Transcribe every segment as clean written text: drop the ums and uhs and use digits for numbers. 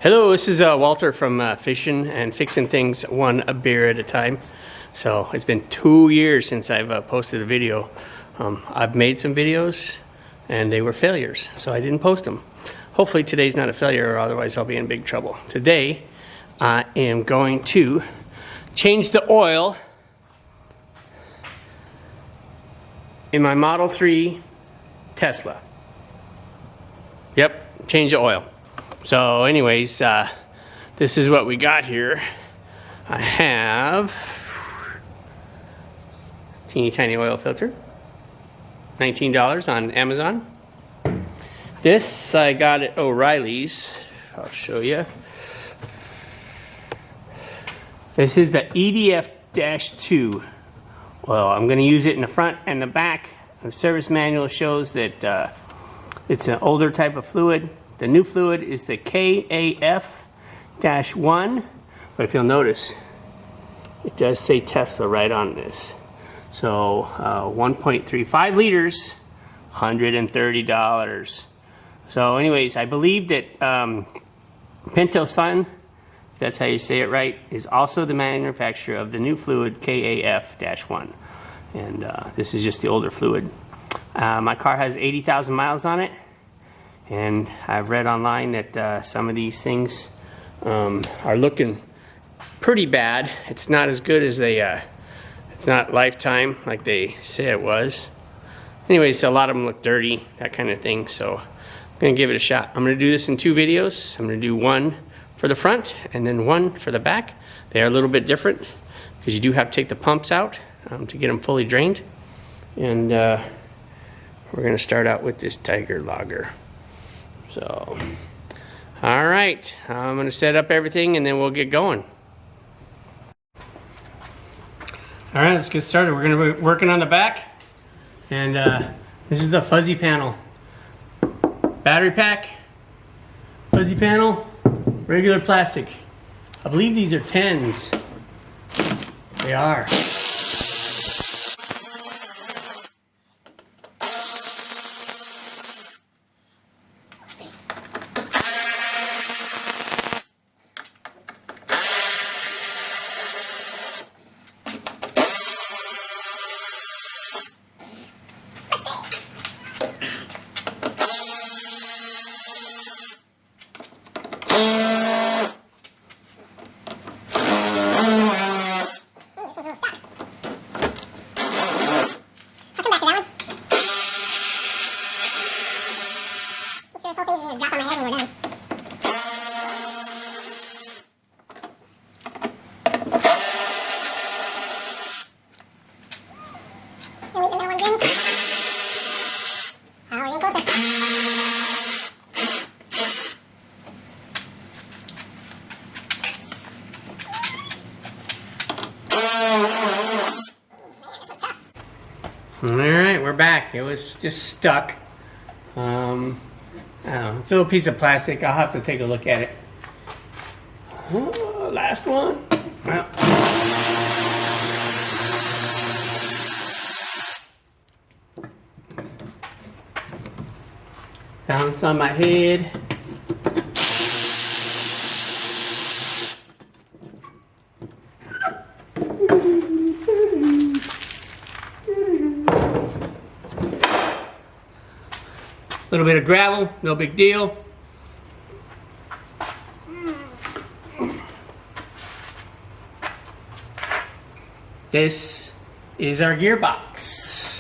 Hello, this is Walter from Fishing and Fixing Things one beer at a time. So it's been 2 years since I've posted a video. I've made some videos and they were failures, so I didn't post them. Hopefully today's not a failure, or otherwise I'll be in big trouble. Today I am going to change the oil in my Model 3 Tesla. Yep, change the oil. So anyways, this is what we got here. I have teeny tiny oil filter, $19 on Amazon. This I got at O'Reilly's. I'll show you. This is the EDF-2 oil. I'm going to use it in the front and the back. The service manual shows that it's an older type of fluid. The new fluid is the KAF-1, but if you'll notice, it does say Tesla right on this. So 1.35 liters, $130. So anyways, I believe that Pinto Sun, if that's how you say it right, is also the manufacturer of the new fluid KAF-1. And this is just the older fluid. My car has 80,000 miles on it. And I've read online that some of these things are looking pretty bad. It's not as good as they, it's not lifetime like they say it was. Anyways, a lot of them look dirty, that kind of thing. So I'm gonna give it a shot. I'm gonna do this in 2 videos. I'm gonna do one for the front and then one for the back. They are a little bit different because you do have to take the pumps out to get them fully drained. And we're gonna start out with this Tiger Lager. So, all right, I'm gonna set up everything and then we'll get going. All right, let's get started. We're gonna be working on the back. And this is the fuzzy panel. Battery pack, fuzzy panel, regular plastic. I believe these are 10s. They are. Alright, we're back. It was just stuck. I don't know, it's a little piece of plastic. I'll have to take a look at it. Last one. Well. Bounce on my head. A little bit of gravel, no big deal. This is our gearbox.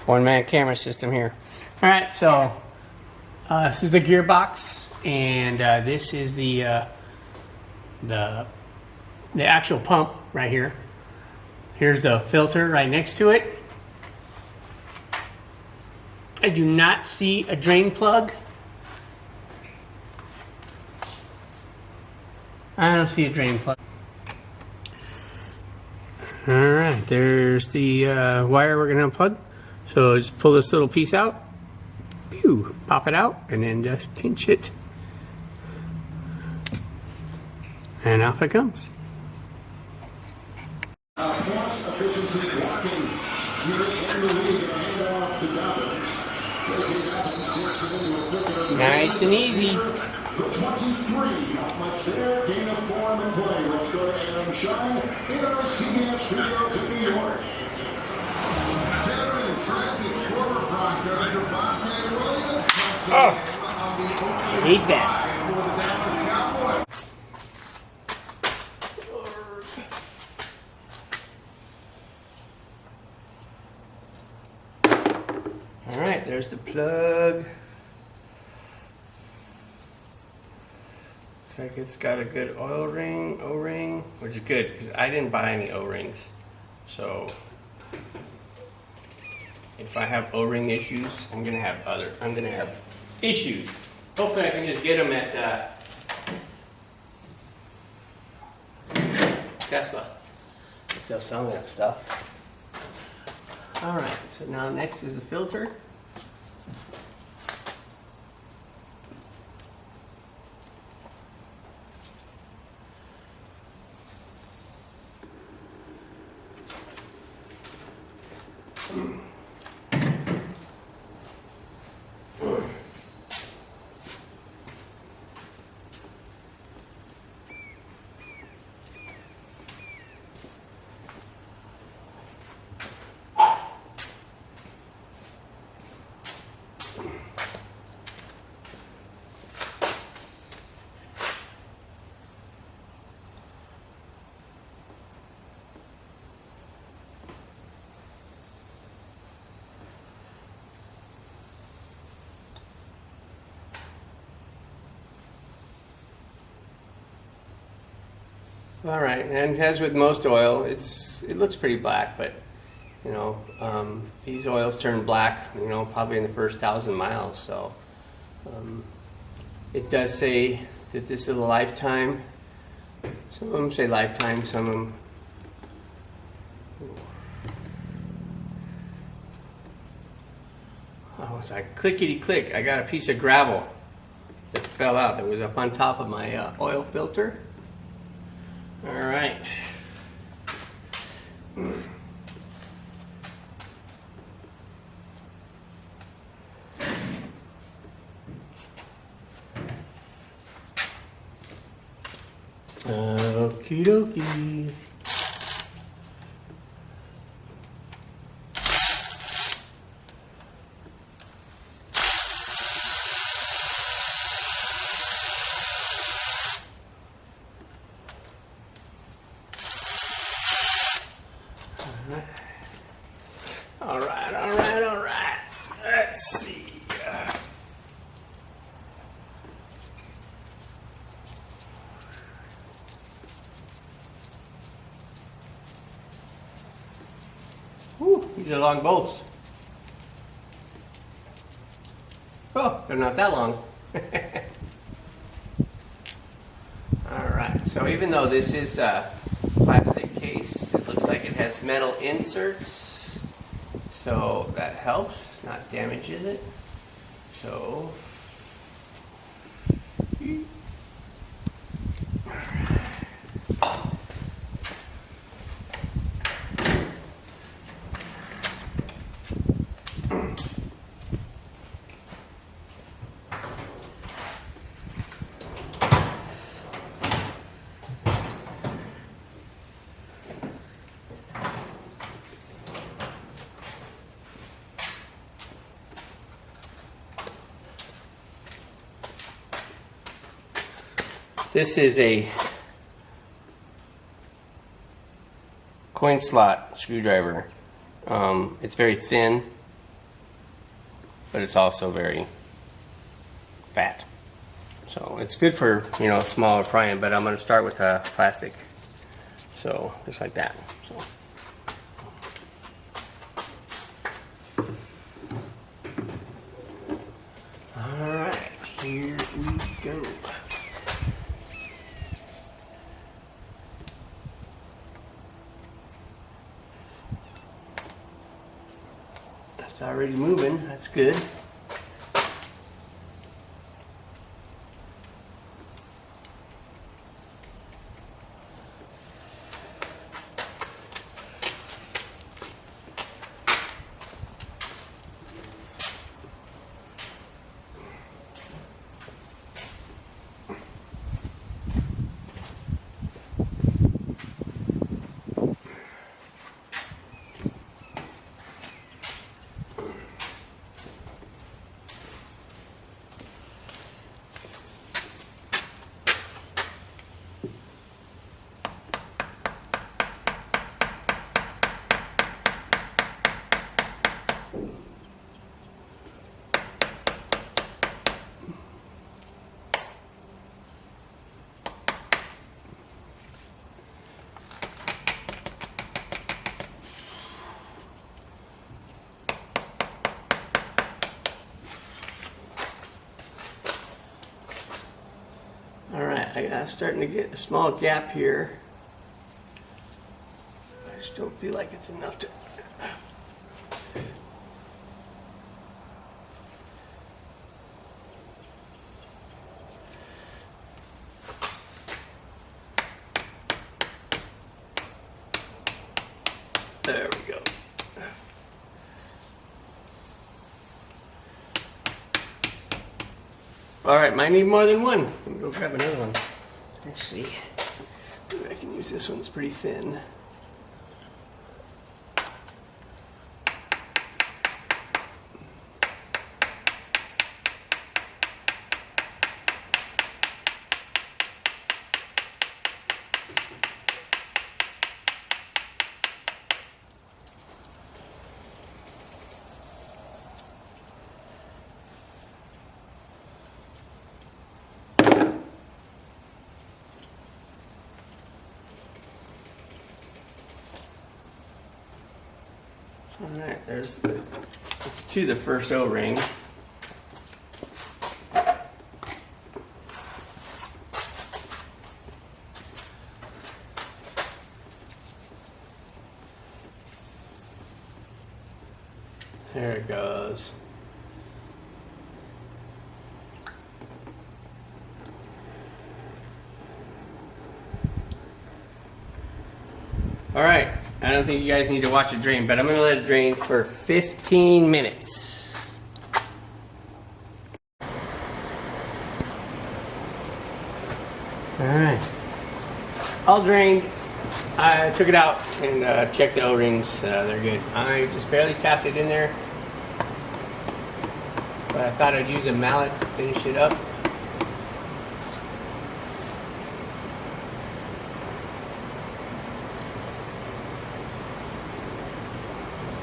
One-man camera system here. All right, so this is the gearbox. And this is the actual pump right here. Here's the filter right next to it. I do not see a drain plug. I don't see a drain plug. All right, there's the wire we're gonna unplug. So just pull this little piece out. Pew, pop it out, and then just pinch it. And off it comes. efficiency blocking here in the league. And a handoff to Dobbins. J.K. Dobbins takes it into a quick. Nice and easy. The 23, not much there. Gain of 4 on the play. Let's go to Adam Shine in our CBS studios in New York. Veteran drafted former Bronco Javonte Williams. Oh, I hate that. All right, there's the plug. Looks like it's got a good O-ring, which is good because I didn't buy any O-rings. So if I have O-ring issues, I'm gonna have issues. Hopefully I can just get them at Tesla if they'll sell me that stuff. All right, so now next is the filter. All right, and as with most oil, it looks pretty black, but you know, these oils turn black, you know, probably in the first 1,000 miles. So it does say that this is a lifetime. Some of them say lifetime, some of them. Oh, it's like clickety click. I got a piece of gravel that fell out that was up on top of my oil filter. All right. Okie dokie. All right. Let's see. Whew, these are long bolts. Oh, they're not that long. All right, so even though this is a plastic case, it looks like it has metal inserts. So that helps, not damages it. So, this is a coin slot screwdriver. It's very thin, but it's also very fat. So it's good for, you know, smaller prying, but I'm going to start with plastic. So just like that. So. All right, here we go. It's already moving, that's good. Yeah, starting to get a small gap here. I just don't feel like it's enough to. There we go. All right, might need more than one. Let me go grab another one. Let's see. Maybe I can use this one. It's pretty thin. All right, it's to the first O-ring. There it goes. All right. I don't think you guys need to watch it drain, but I'm going to let it drain for 15 minutes. Alright. All drained. I took it out and checked the O-rings. They're good. I just barely tapped it in there. But I thought I'd use a mallet to finish it up.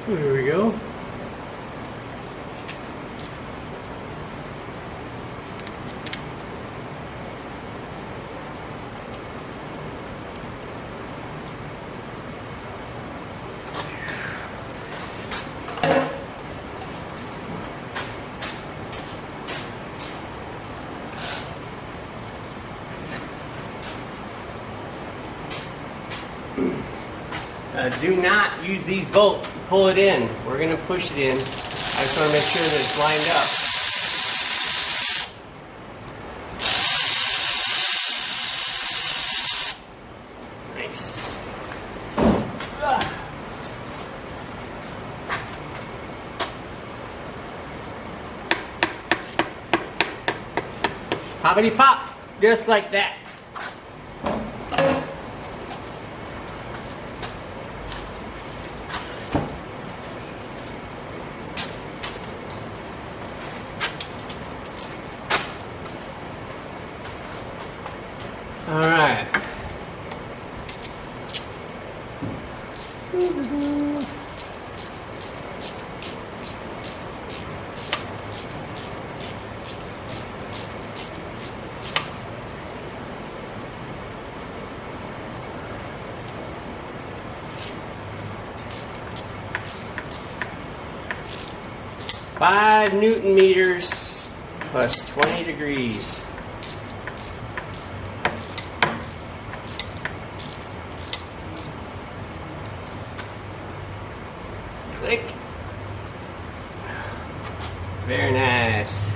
There we go. Do not use these bolts to pull it in. We're going to push it in. I just want to make sure that it's lined up. Nice. Poppity pop, just like that. All right. Five Newton meters plus 20 degrees. Click. Very nice.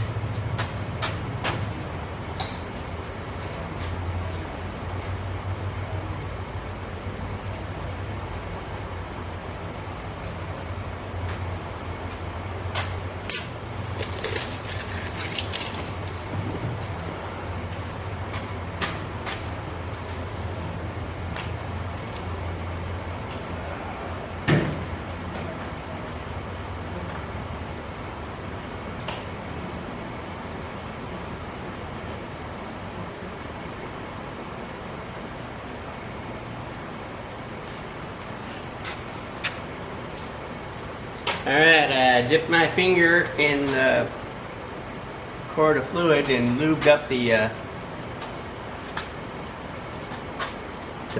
Alright, I dipped my finger in the quart of fluid and lubed up the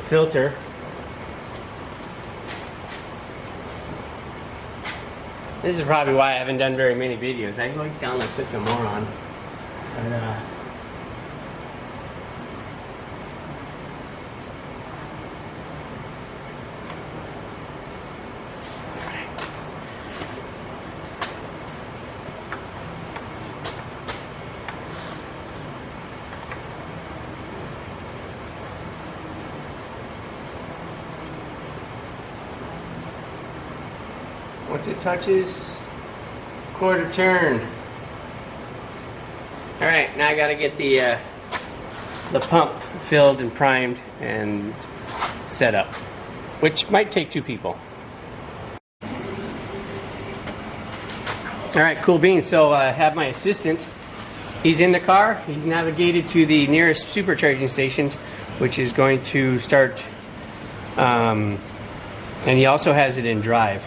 filter. This is probably why I haven't done very many videos. I always sound like such a moron. But, Once it touches, quarter turn. All right, now I gotta get the pump filled and primed and set up, which might take 2 people. All right, cool beans. So I have my assistant. He's in the car. He's navigated to the nearest supercharging station, which is going to start, and he also has it in drive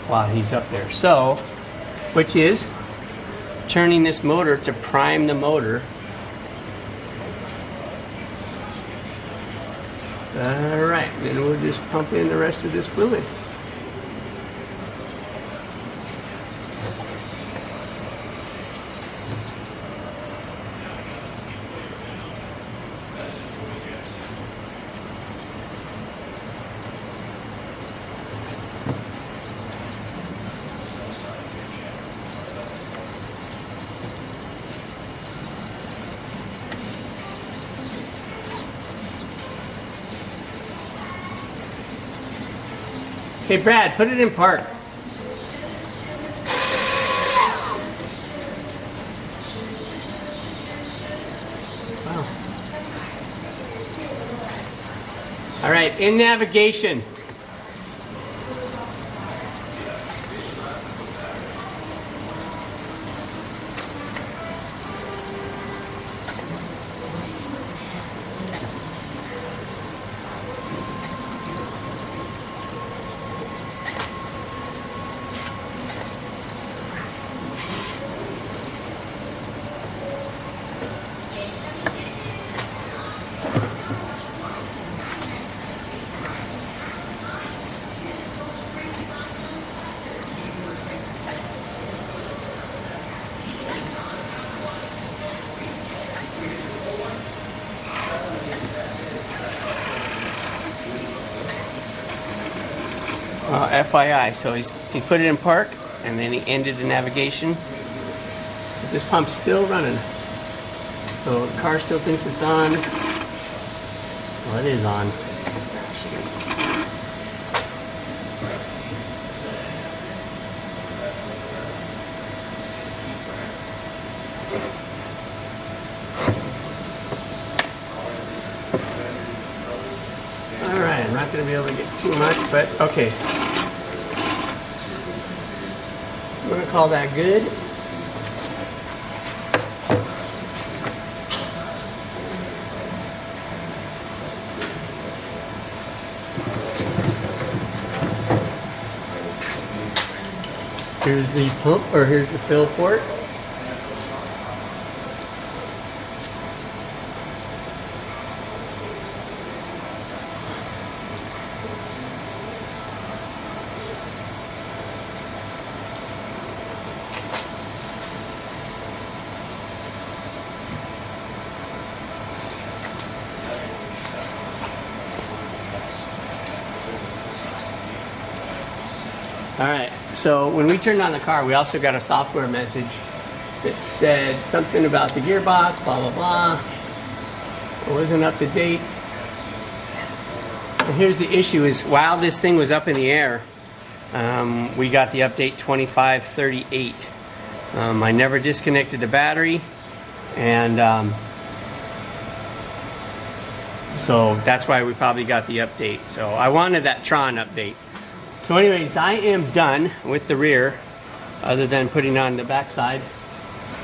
while he's up there. So, which is turning this motor to prime the motor. All right, then we'll just pump in the rest of this fluid. Hey Brad, put it in park. Wow. All right, in navigation. FYI, so he put it in park and then he ended the navigation. But this pump's still running. So the car still thinks it's on. Well, it is on. Alright, I'm not going to be able to get too much, but okay. I'm going to call that good. Here's the pump, or here's the fill port. All right, so when we turned on the car, we also got a software message that said something about the gearbox, blah, blah, blah. It wasn't up to date. And here's the issue is, while this thing was up in the air, we got the update 2538. I never disconnected the battery, and so that's why we probably got the update. So I wanted that Tron update. So anyways, I am done with the rear, other than putting on the back side.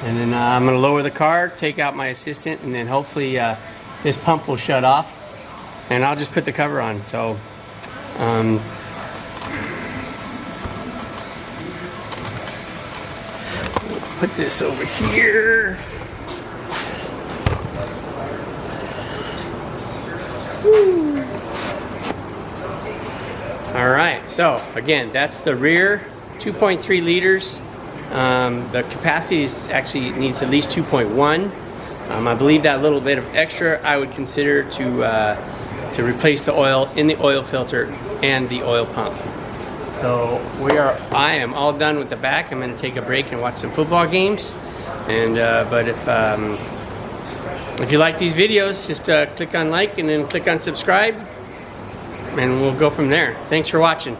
And then I'm going to lower the car, take out my assistant, and then hopefully this pump will shut off. And I'll just put the cover on. So, put this over here. Woo. All right, so again, that's the rear, 2.3 liters. The capacity is actually needs at least 2.1. I believe that little bit of extra I would consider to replace the oil in the oil filter and the oil pump. So I am all done with the back. I'm going to take a break and watch some football games. And but if you like these videos, just click on like and then click on subscribe. And we'll go from there. Thanks for watching.